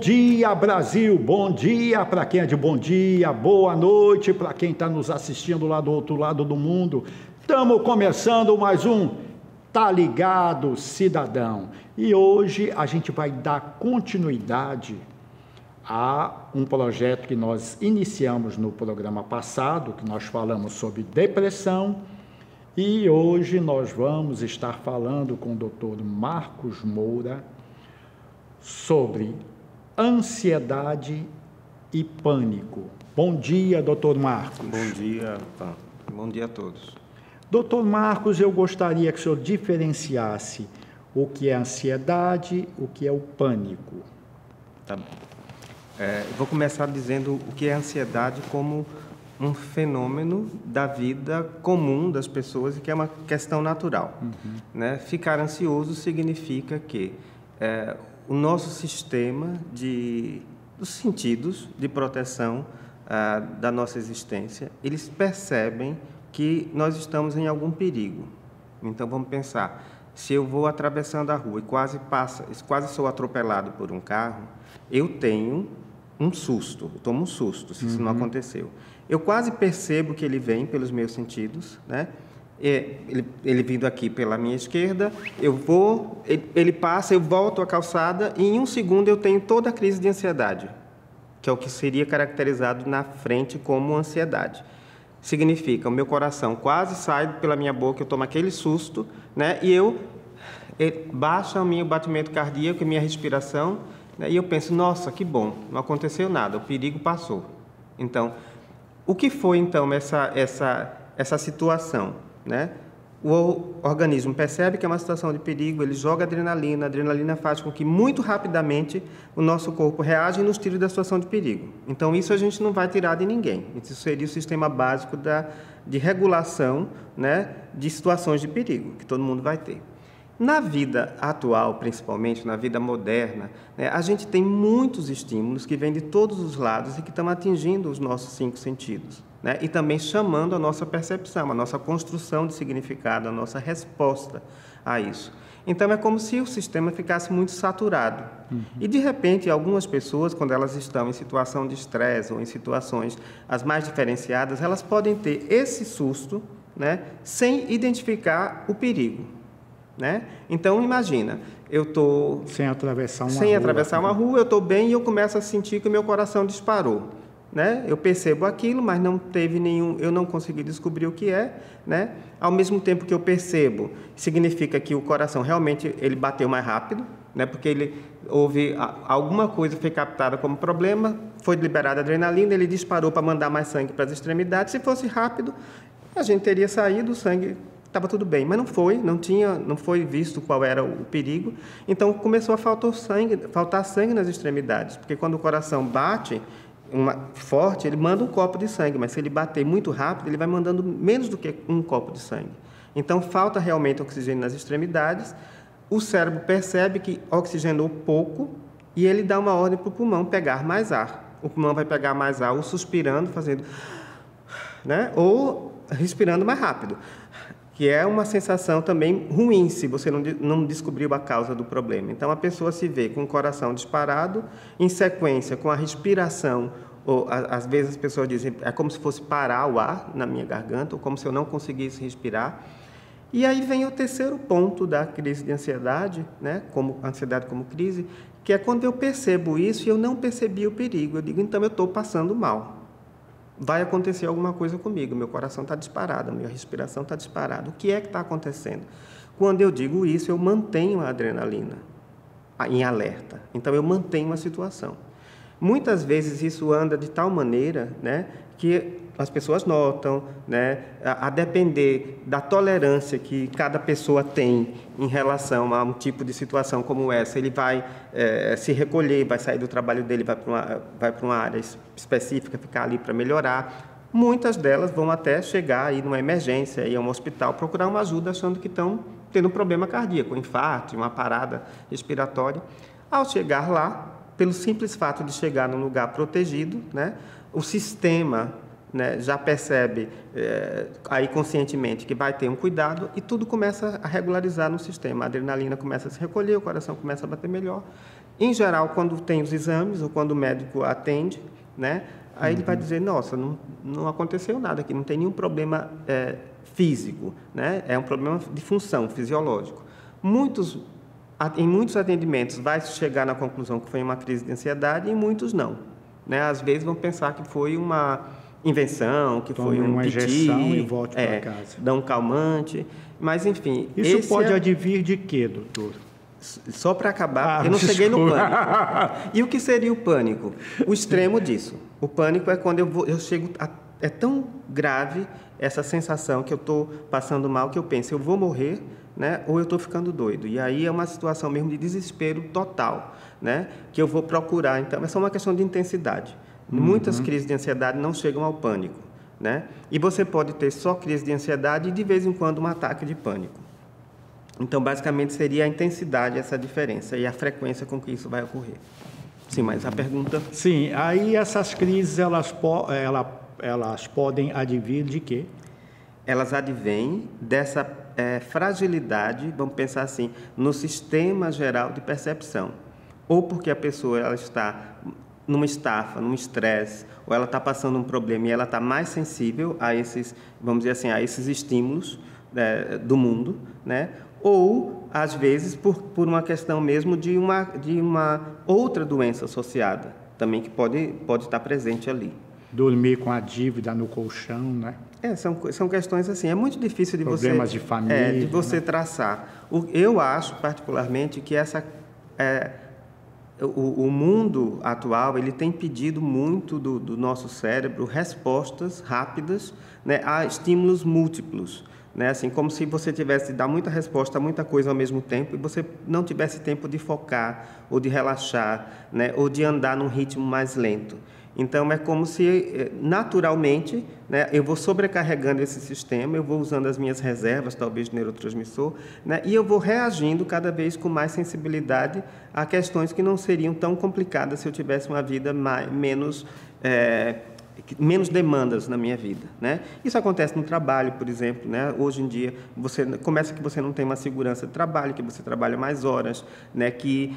dia, Brasil! Bom dia para quem é de bom dia, boa noite para quem está nos assistindo lá do outro lado do mundo. Estamos começando mais um Tá Ligado, Cidadão. E hoje a gente vai dar continuidade a um projeto que nós iniciamos no programa passado, que nós falamos sobre depressão. E hoje nós vamos estar falando com o Dr. Marcos Moura sobre ansiedade e pânico. Bom dia, doutor Marcos. Bom dia, tá. Bom dia a todos. Doutor Marcos, eu gostaria que o senhor diferenciasse o que é ansiedade, o que é o pânico. Tá bom. Vou começar dizendo o que é ansiedade como um fenômeno da vida comum das pessoas e que é uma questão natural. Né? Ficar ansioso significa que o nosso sistema dos sentidos de proteção da nossa existência, eles percebem que nós estamos em algum perigo. Então, vamos pensar, se eu vou atravessando a rua e quase sou atropelado por um carro, eu tenho um susto, eu tomo um susto, se isso não aconteceu. Eu quase percebo que ele vem pelos meus sentidos, né? Ele vindo aqui pela minha esquerda, ele passa, eu volto à calçada e em um segundo eu tenho toda a crise de ansiedade, que é o que seria caracterizado na frente como ansiedade. Significa, o meu coração quase sai pela minha boca, eu tomo aquele susto, né? E baixa o meu batimento cardíaco e minha respiração, né? E eu penso, nossa, que bom, não aconteceu nada, o perigo passou. Então, o que foi então essa situação? Né? O organismo percebe que é uma situação de perigo, ele joga adrenalina, a adrenalina faz com que muito rapidamente o nosso corpo reaja e nos tire da situação de perigo. Então isso a gente não vai tirar de ninguém, isso seria o sistema básico de regulação, né, de situações de perigo, que todo mundo vai ter. Na vida atual, principalmente, na vida moderna, né, a gente tem muitos estímulos que vêm de todos os lados e que estão atingindo os nossos 5 sentidos, né, e também chamando a nossa percepção, a nossa construção de significado, a nossa resposta a isso. Então, é como se o sistema ficasse muito saturado. E, de repente, algumas pessoas, quando elas estão em situação de estresse ou em situações as mais diferenciadas, elas podem ter esse susto, né, sem identificar o perigo. Né? Então, imagina, eu estou sem atravessar uma rua, eu estou bem e eu começo a sentir que o meu coração disparou. Né? Eu percebo aquilo, mas não teve eu não consegui descobrir o que é. Né? Ao mesmo tempo que eu percebo, significa que o coração realmente ele bateu mais rápido, né? Porque houve alguma coisa foi captada como problema, foi liberada adrenalina, ele disparou para mandar mais sangue para as extremidades. Se fosse rápido, a gente teria saído, o sangue estava tudo bem, mas não foi visto qual era o perigo. Então começou a faltar sangue nas extremidades, porque quando o coração bate forte, ele manda um copo de sangue, mas se ele bater muito rápido, ele vai mandando menos do que um copo de sangue. Então falta realmente oxigênio nas extremidades. O cérebro percebe que oxigenou pouco e ele dá uma ordem para o pulmão pegar mais ar. O pulmão vai pegar mais ar ou suspirando, fazendo, né? Ou respirando mais rápido, que é uma sensação também ruim se você não descobriu a causa do problema. Então, a pessoa se vê com o coração disparado, em sequência com a respiração, ou às vezes as pessoas dizem, é como se fosse parar o ar na minha garganta, ou como se eu não conseguisse respirar. E aí vem o terceiro ponto da crise de ansiedade, né, ansiedade como crise, que é quando eu percebo isso e eu não percebi o perigo. Eu digo, então eu estou passando mal. Vai acontecer alguma coisa comigo, meu coração está disparado, minha respiração está disparada. O que é que está acontecendo? Quando eu digo isso, eu mantenho a adrenalina em alerta. Então, eu mantenho a situação. Muitas vezes isso anda de tal maneira, né, que as pessoas notam, né, a depender da tolerância que cada pessoa tem em relação a um tipo de situação como essa, ele vai se recolher, vai sair do trabalho dele, vai para uma área específica, ficar ali para melhorar. Muitas delas vão até chegar aí numa emergência, ir a um hospital, procurar uma ajuda achando que estão tendo um problema cardíaco, um infarto, uma parada respiratória. Ao chegar lá, pelo simples fato de chegar num lugar protegido, né, o sistema, né, já percebe aí conscientemente que vai ter um cuidado e tudo começa a regularizar no sistema. A adrenalina começa a se recolher, o coração começa a bater melhor Em geral, quando tem os exames ou quando o médico atende, né, aí ele vai dizer, nossa, não aconteceu nada aqui, não tem nenhum problema físico, né? É um problema de função fisiológico. Em muitos atendimentos vai chegar na conclusão que foi uma crise de ansiedade e em muitos não, né? Às vezes vão pensar que foi uma invenção, que foi uma piti, injeção e volte para casa. Dá um calmante, mas enfim... Isso pode advir de quê, doutor? Só para acabar, eu não cheguei no pânico. E o que seria o pânico? O extremo disso. O pânico é quando eu chego... É tão grave essa sensação que eu estou passando mal que eu penso, eu vou morrer, né, ou eu estou ficando doido. E aí é uma situação mesmo de desespero total, né, que eu vou procurar. Então, é só uma questão de intensidade. Muitas crises de ansiedade não chegam ao pânico, né? E você pode ter só crise de ansiedade e, de vez em quando, um ataque de pânico. Então, basicamente, seria a intensidade essa diferença e a frequência com que isso vai ocorrer. Sim, mas a pergunta... Sim, aí essas crises, elas podem advir de quê? Elas advêm dessa fragilidade, vamos pensar assim, no sistema geral de percepção. Ou porque a pessoa ela está numa estafa, num estresse, ou ela está passando um problema e ela está mais sensível a esses, vamos dizer assim, a esses estímulos do mundo, né? Ou, às vezes, por uma questão mesmo de uma outra doença associada, também que pode estar presente ali. Dormir com a dívida no colchão, né? São questões assim, é muito difícil de problemas de família, de você né? Traçar. Eu acho, particularmente, que o mundo atual ele tem pedido muito do nosso cérebro respostas rápidas, né, a estímulos múltiplos, né, assim, como se você tivesse de dar muita resposta a muita coisa ao mesmo tempo e você não tivesse tempo de focar ou de relaxar, né, ou de andar num ritmo mais lento. Então, é como se, naturalmente, né, eu vou sobrecarregando esse sistema, eu vou usando as minhas reservas, talvez, de neurotransmissor, né, e eu vou reagindo cada vez com mais sensibilidade a questões que não seriam tão complicadas se eu tivesse uma vida menos demandas na minha vida, né? Isso acontece no trabalho, por exemplo, né? Hoje em dia, começa que você não tem uma segurança de trabalho, que você trabalha mais horas, né? Que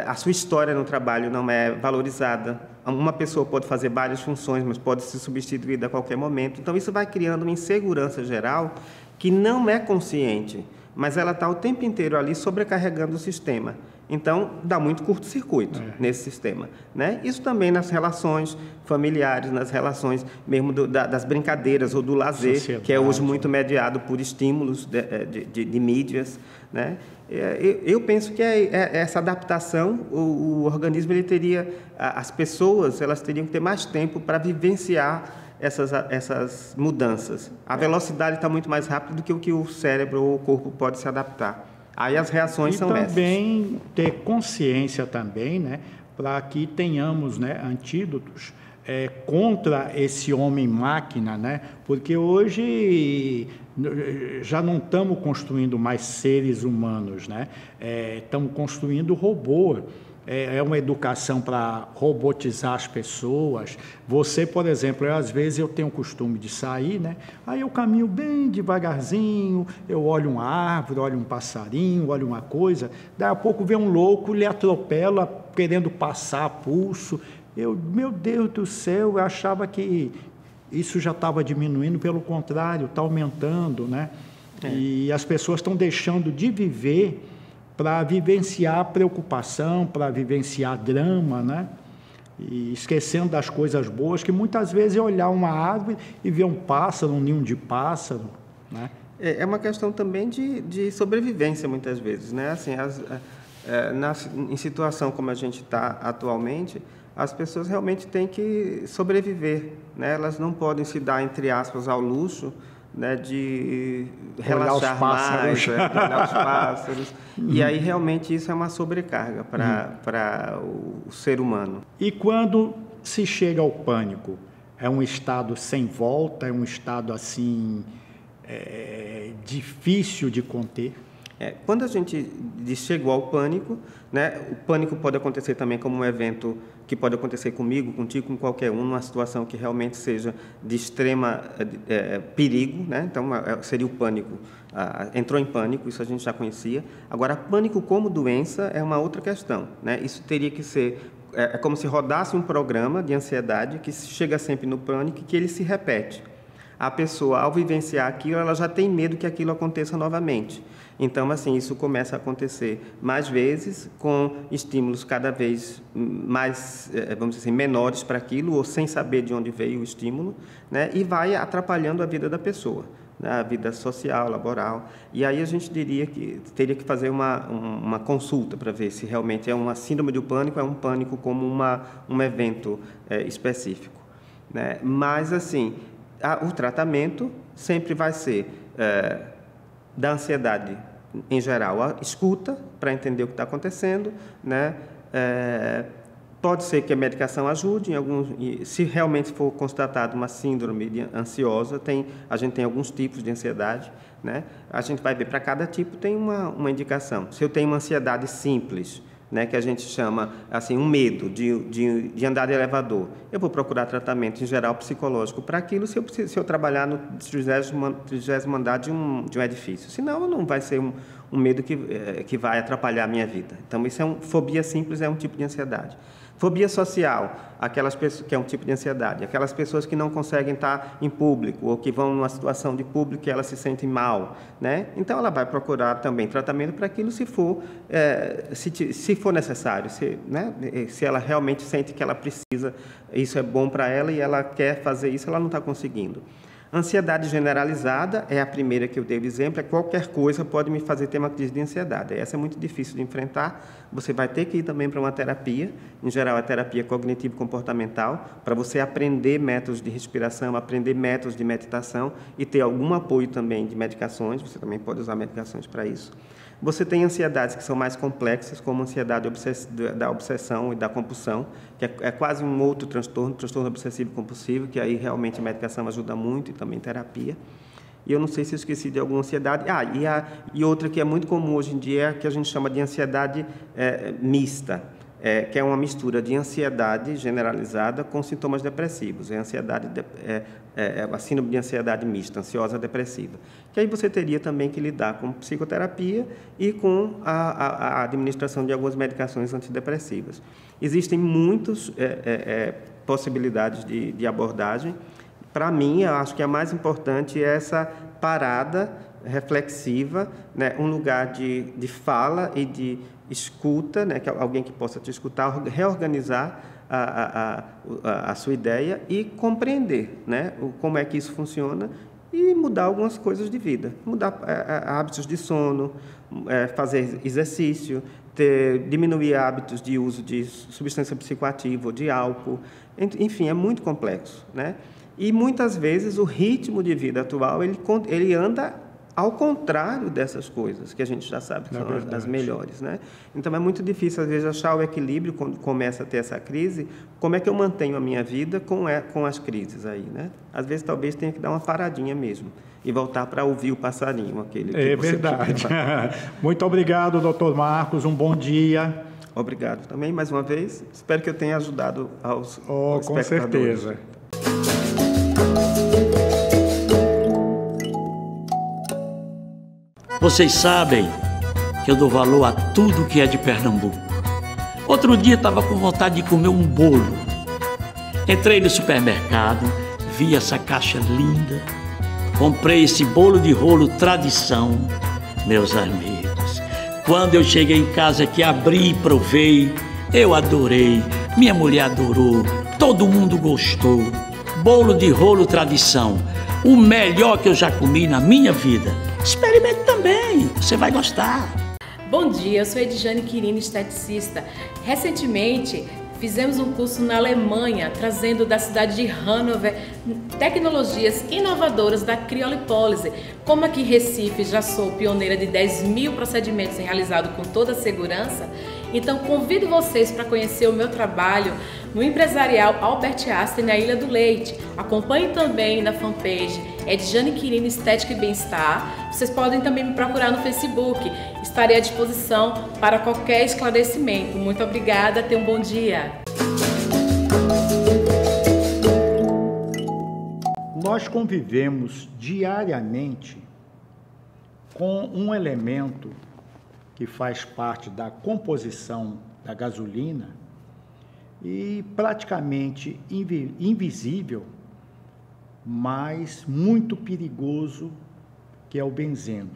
a sua história no trabalho não é valorizada. Uma pessoa pode fazer várias funções, mas pode ser substituída a qualquer momento. Então, isso vai criando uma insegurança geral que não é consciente, mas ela está o tempo inteiro ali sobrecarregando o sistema. Então, dá muito curto-circuito nesse sistema, né? Isso também nas relações familiares, nas relações mesmo das brincadeiras ou do lazer, sociedade, que é hoje muito mediado por estímulos de mídias, né? Eu penso que essa adaptação, o organismo ele teria, as pessoas elas teriam que ter mais tempo para vivenciar essas mudanças. A velocidade está muito mais rápida do que o que o cérebro ou o corpo pode se adaptar. Aí as reações são essas. E também ter consciência também, né, para que tenhamos, né, antídotos contra esse homem-máquina, né, porque hoje já não estamos construindo mais seres humanos, né, estamos construindo robô. É uma educação para robotizar as pessoas. Você, por exemplo, às vezes eu tenho o costume de sair, né? Aí eu caminho bem devagarzinho, eu olho uma árvore, olho um passarinho, olho uma coisa, daí a pouco vem um louco, lhe atropela, querendo passar pulso. Meu Deus do céu, eu achava que isso já estava diminuindo, pelo contrário, está aumentando, né? E as pessoas estão deixando de viver para vivenciar preocupação, para vivenciar drama, né? E esquecendo das coisas boas, que muitas vezes é olhar uma árvore e ver um pássaro, um ninho de pássaro, né? É uma questão também de sobrevivência, muitas vezes, né? Assim, em situação como a gente está atualmente, as pessoas realmente têm que sobreviver, né? Elas não podem se dar, entre aspas, ao luxo, né, de relaxar mais, olhar os pássaros. E aí, realmente, isso é uma sobrecarga para o ser humano. E quando se chega ao pânico? É um estado sem volta? É um estado, assim, difícil de conter? Quando a gente chegou ao pânico, né, o pânico pode acontecer também como um evento que pode acontecer comigo, contigo, com qualquer um, numa situação que realmente seja de extrema perigo, né? Então, seria o pânico. Entrou em pânico, isso a gente já conhecia. Agora, pânico como doença é uma outra questão, né? Isso teria que ser... É como se rodasse um programa de ansiedade que chega sempre no pânico e que ele se repete. A pessoa, ao vivenciar aquilo, ela já tem medo que aquilo aconteça novamente. Então, assim, isso começa a acontecer mais vezes, com estímulos cada vez mais, vamos dizer assim, menores para aquilo, ou sem saber de onde veio o estímulo, né? E vai atrapalhando a vida da pessoa, né? A vida social, laboral. E aí a gente diria que teria que fazer uma consulta para ver se realmente é uma síndrome do pânico, é um pânico como um evento específico, né? Mas, assim, o tratamento sempre vai ser da ansiedade em geral, a escuta para entender o que está acontecendo, né? Pode ser que a medicação ajude, se realmente for constatado uma síndrome ansiosa, a gente tem alguns tipos de ansiedade, né? A gente vai ver, para cada tipo tem uma indicação. Se eu tenho uma ansiedade simples, né, que a gente chama assim, um medo de andar de elevador, eu vou procurar tratamento em geral psicológico para aquilo se eu trabalhar no 30º andar de um edifício. Senão não vai ser um medo que vai atrapalhar a minha vida. Então, fobia simples é um tipo de ansiedade. Fobia social, aquelas pessoas, que é um tipo de ansiedade, aquelas pessoas que não conseguem estar em público ou que vão numa situação de público e elas se sentem mal, né? Então ela vai procurar também tratamento para aquilo se for necessário, né? Se ela realmente sente que ela precisa, isso é bom para ela e ela quer fazer isso, ela não está conseguindo. Ansiedade generalizada é a primeira que eu dei o exemplo, qualquer coisa pode me fazer ter uma crise de ansiedade. Essa é muito difícil de enfrentar, você vai ter que ir também para uma terapia, em geral a terapia cognitivo-comportamental, para você aprender métodos de respiração, aprender métodos de meditação e ter algum apoio também de medicações, você também pode usar medicações para isso. Você tem ansiedades que são mais complexas, como a ansiedade da obsessão e da compulsão, que é quase um outro transtorno obsessivo-compulsivo, que aí realmente a medicação ajuda muito e também terapia. E eu não sei se eu esqueci de alguma ansiedade. E outra que é muito comum hoje em dia é a que a gente chama de ansiedade mista, que é uma mistura de ansiedade generalizada com sintomas depressivos. A síndrome de ansiedade mista, ansiosa depressiva. Que aí você teria também que lidar com psicoterapia e com a administração de algumas medicações antidepressivas. Existem muitas possibilidades de abordagem. Para mim, eu acho que a mais importante é essa parada reflexiva, né? Um lugar de fala e de escuta, né? Que alguém que possa te escutar, reorganizar a sua ideia e compreender, né? Como é que isso funciona e mudar algumas coisas de vida, mudar hábitos de sono, fazer exercício, diminuir hábitos de uso de substância psicoativa ou de álcool, enfim, é muito complexo, né? E muitas vezes o ritmo de vida atual ele anda ao contrário dessas coisas que a gente já sabe que são as melhores, né? Então é muito difícil às vezes achar o equilíbrio quando começa a ter essa crise. Como é que eu mantenho a minha vida com as crises aí, né? Às vezes talvez tenha que dar uma paradinha mesmo e voltar para ouvir o passarinho, aquele que é verdade. Muito obrigado, Dr. Marcos. Um bom dia. Obrigado também mais uma vez. Espero que eu tenha ajudado aos espectadores. Com certeza. Vocês sabem que eu dou valor a tudo que é de Pernambuco. Outro dia estava com vontade de comer um bolo. Entrei no supermercado, vi essa caixa linda, comprei esse bolo de rolo tradição. Meus amigos, quando eu cheguei em casa que abri e provei, eu adorei, minha mulher adorou, todo mundo gostou. Bolo de rolo tradição, o melhor que eu já comi na minha vida. Experimente também, você vai gostar. Bom dia, eu sou Edjane Quirino, esteticista. Recentemente fizemos um curso na Alemanha, trazendo da cidade de Hannover tecnologias inovadoras da criolipólise. Como aqui em Recife já sou pioneira de 10.000 procedimentos realizados com toda a segurança, então convido vocês para conhecer o meu trabalho no empresarial Albert Einstein, na Ilha do Leite. Acompanhe também na fanpage Edjane Quirino Estética e Bem-Estar. Vocês podem também me procurar no Facebook. Estarei à disposição para qualquer esclarecimento. Muito obrigada, tenha um bom dia. Nós convivemos diariamente com um elemento que faz parte da composição da gasolina e praticamente invisível, mas muito perigoso, que é o benzeno.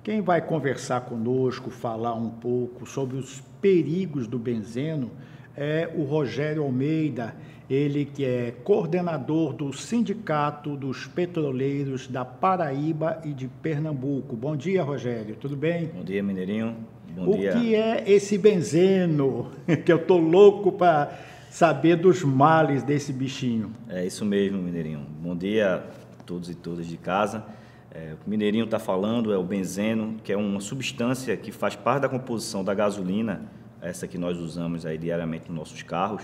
Quem vai conversar conosco, falar um pouco sobre os perigos do benzeno é o Rogério Almeida, ele que é coordenador do Sindicato dos Petroleiros da Paraíba e de Pernambuco. Bom dia, Rogério, tudo bem? Bom dia, Mineirinho. Bom dia. O que é esse benzeno? Que eu estou louco para saber dos males desse bichinho. É isso mesmo, Mineirinho. Bom dia a todos e todas de casa. O que o Mineirinho está falando é o benzeno, que é uma substância que faz parte da composição da gasolina, essa que nós usamos aí diariamente nos nossos carros,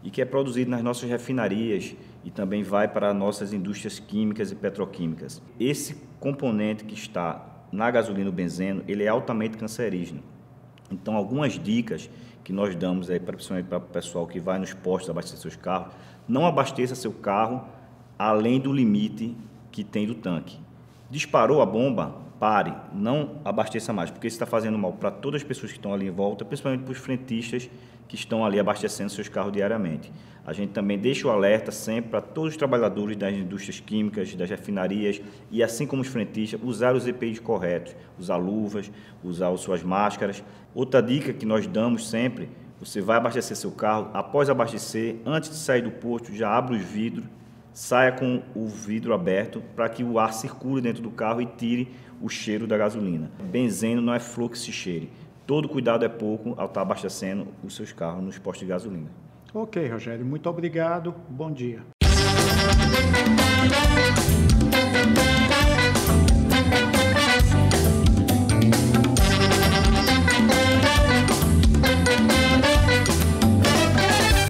e que é produzido nas nossas refinarias e também vai para nossas indústrias químicas e petroquímicas. Esse componente que está na gasolina, o benzeno, ele é altamente cancerígeno. Então, algumas dicas que nós damos aí, principalmente para o pessoal que vai nos postos abastecer seus carros: não abasteça seu carro além do limite que tem do tanque. Disparou a bomba, pare, não abasteça mais, porque isso está fazendo mal para todas as pessoas que estão ali em volta, principalmente para os frentistas que estão ali abastecendo seus carros diariamente. A gente também deixa o alerta sempre para todos os trabalhadores das indústrias químicas, das refinarias, e assim como os frentistas, usar os EPIs corretos, usar luvas, usar as suas máscaras. Outra dica que nós damos sempre: você vai abastecer seu carro, após abastecer, antes de sair do posto, já abre os vidros, saia com o vidro aberto para que o ar circule dentro do carro e tire o cheiro da gasolina. Benzeno não é flor que se cheire. Todo cuidado é pouco ao estar abastecendo os seus carros nos postos de gasolina. Ok, Rogério, muito obrigado. Bom dia.